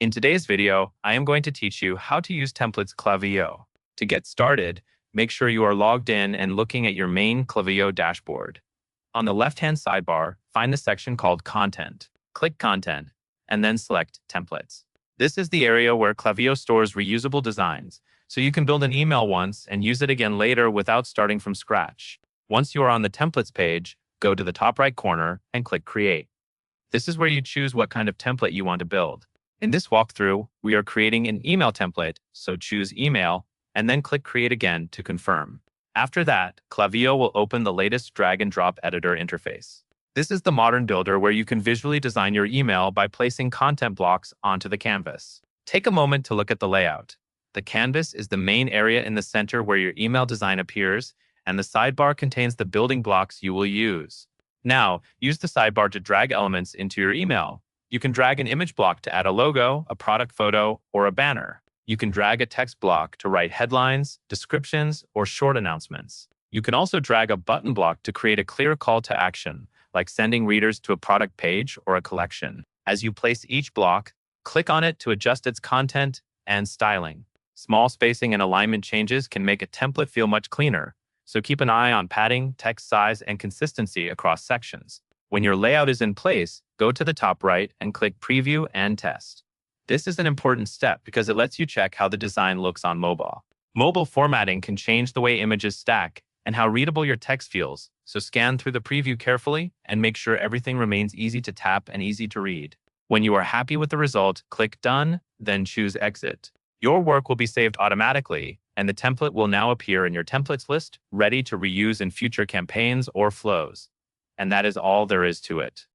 In today's video, I am going to teach you how to use templates Klaviyo. To get started, make sure you are logged in and looking at your main Klaviyo dashboard. On the left-hand sidebar, find the section called Content. Click Content, and then select Templates. This is the area where Klaviyo stores reusable designs, so you can build an email once and use it again later without starting from scratch. Once you are on the Templates page, go to the top right corner and click Create. This is where you choose what kind of template you want to build. In this walkthrough, we are creating an email template, so choose Email, and then click Create again to confirm. After that, Klaviyo will open the latest drag-and-drop editor interface. This is the modern builder where you can visually design your email by placing content blocks onto the canvas. Take a moment to look at the layout. The canvas is the main area in the center where your email design appears, and the sidebar contains the building blocks you will use. Now, use the sidebar to drag elements into your email. You can drag an image block to add a logo, a product photo, or a banner. You can drag a text block to write headlines, descriptions, or short announcements. You can also drag a button block to create a clear call to action, like sending readers to a product page or a collection. As you place each block, click on it to adjust its content and styling. Small spacing and alignment changes can make a template feel much cleaner, so keep an eye on padding, text size, and consistency across sections. When your layout is in place, go to the top right and click Preview and Test. This is an important step because it lets you check how the design looks on mobile. Mobile formatting can change the way images stack and how readable your text feels, so scan through the preview carefully and make sure everything remains easy to tap and easy to read. When you are happy with the result, click Done, then choose Exit. Your work will be saved automatically, and the template will now appear in your templates list, ready to reuse in future campaigns or flows. And that is all there is to it.